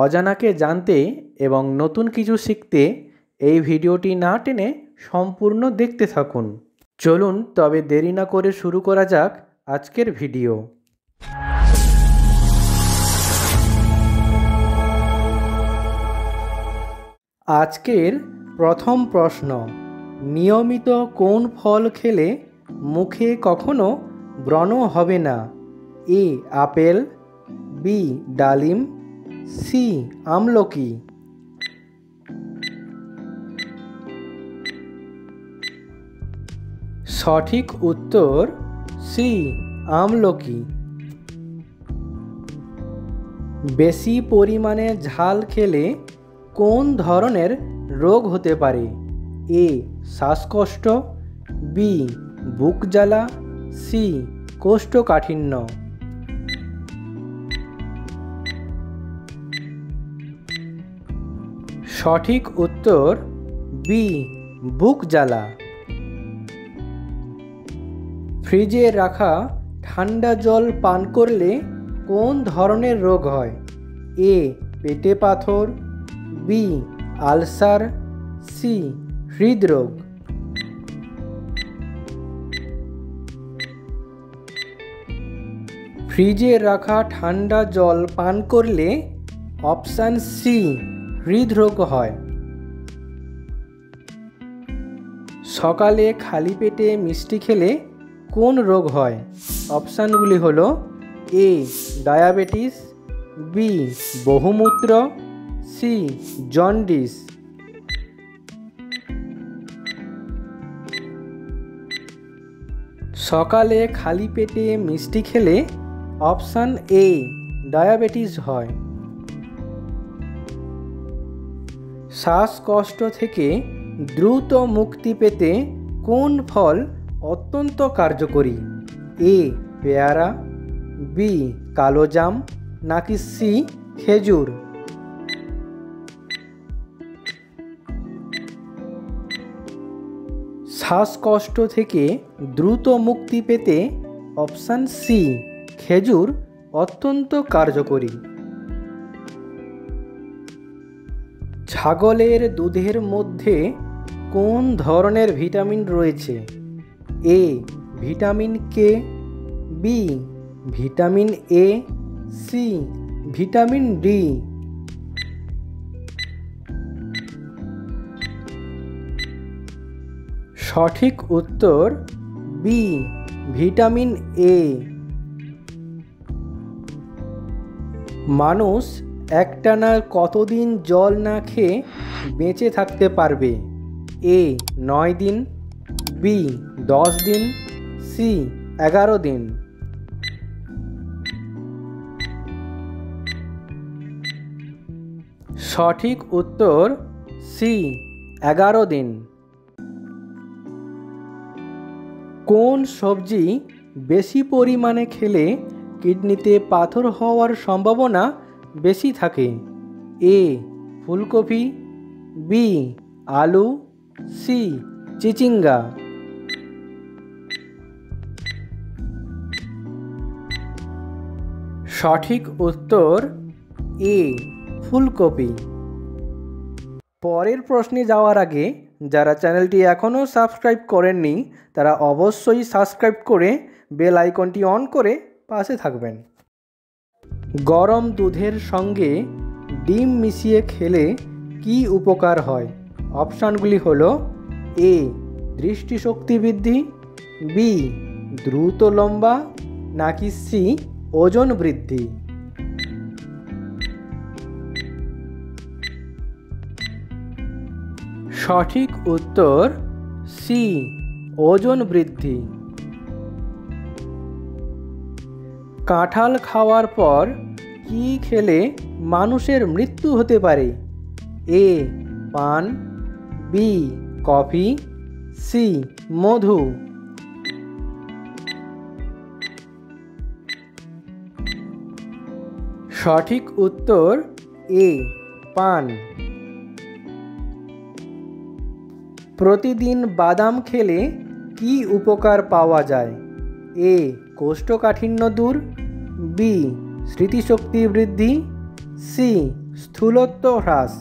অজানাকে জানতে এবং নতুন কিছু শিখতে এই ভিডিওটি না টেনে সম্পূর্ণ দেখতে থাকুন। চলুন তবে দেরি না করে শুরু করা যাক আজকের ভিডিও। আজকের প্রথম প্রশ্ন, নিয়মিত কোন ফল খেলে মুখে কখনো ব্রণ হবে না? এ আপেল, বি ডালিম, সি আমলকি। সঠিক উত্তর সি আমলকি। বেশি পরিমাণে ঝাল খেলে কোন ধরনের রোগ হতে পারে? এ শ্বাসকষ্ট, বি বুক জ্বালা, সি কোষ্ঠকাঠিন্য। সঠিক উত্তর বি বুক জ্বালা। ফ্রিজে রাখা ঠান্ডা জল পান করলে কোন ধরনের রোগ হয়? এ পেটে পাথর, বি আলসার, সি হৃদরোগ। ফ্রিজে রাখা ঠান্ডা জল পান করলে অপশান সি হৃদরোগ হয়। সকালে খালি পেটে মিষ্টি খেলে কোন রোগ হয়? অপশানগুলি হলো এ ডায়াবেটিস, বি বহুমূত্র, সি জন্ডিস। সকালে খালি পেটে মিষ্টি খেলে অপশান এ ডায়াবেটিস হয়। শ্বাসকষ্ট থেকে দ্রুত মুক্তি পেতে কোন ফল অত্যন্ত কার্যকরী? এ পেয়ারা, বি কালোজাম, নাকি সি খেজুর। শ্বাসকষ্ট থেকে দ্রুত মুক্তি পেতে অপশান সি খেজুর অত্যন্ত কার্যকরী। ছাগলের দুধের মধ্যে কোন ধরনের ভিটামিন রয়েছে? A vitamin K, B vitamin A, C vitamin D. সঠিক উত্তর বি ভিটামিন এ। মানুষ একটানা কতদিন জল না খেয়ে বেঁচে থাকতে পারবে? এ 9 দিন, বি 10 দিন, সি 11 দিন। সঠিক উত্তর সি 11 দিন। কোন সবজি বেশি পরিমাণে খেলে কিডনিতে পাথর হওয়ার সম্ভাবনা বেশি থাকে? এ ফুলকপি, বি আলু, সি চিচিঙ্গা। সঠিক উত্তর এ ফুলকপি। পরের প্রশ্নে যাওয়ার আগে যারা চ্যানেলটি এখনও সাবস্ক্রাইব করেননি তারা অবশ্যই সাবস্ক্রাইব করে বেল আইকনটি অন করে পাশে থাকবেন। গরম দুধের সঙ্গে ডিম মিশিয়ে খেলে কি উপকার হয়? অপশানগুলি হলো এ দৃষ্টিশক্তি বৃদ্ধি, বি দ্রুত লম্বা, নাকি সি ওজন বৃদ্ধি। সঠিক উত্তর সি ওজন বৃদ্ধি। কাঁঠাল খাওয়ার পর কি খেলে মানুষের মৃত্যু হতে পারে? এ পান, বি কফি, সি মধু। সঠিক উত্তর এ পান। প্রতিদিন বাদাম খেলে কি উপকার পাওয়া যায়? এ কোষ্ঠকাঠিন্য দূর, বি স্মৃতিশক্তি বৃদ্ধি, সি স্থূলত্ব হ্রাস।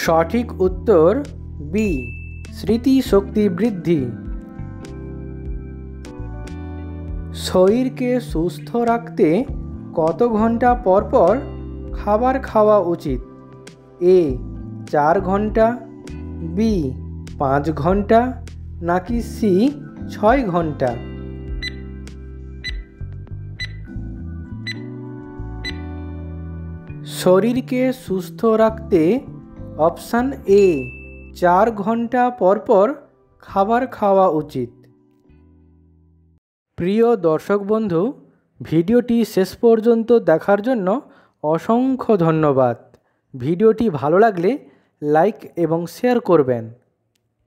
সঠিক উত্তর বি, স্মৃতিশক্তি বৃদ্ধি। শরীরকে সুস্থ রাখতে কত ঘন্টা পর পর খাবার খাওয়া উচিত? এ 4 ঘন্টা, বি 5 ঘন্টা, নাকি সি 6 ঘন্টা? শরীরকে সুস্থ রাখতে অপশান এ 4 ঘন্টা পর পর খাবার খাওয়া উচিত। প্রিয় দর্শক বন্ধু, ভিডিওটি শেষ পর্যন্ত দেখার জন্য অসংখ্য ধন্যবাদ। ভিডিওটি ভালো লাগলে লাইক এবং শেয়ার করবেন।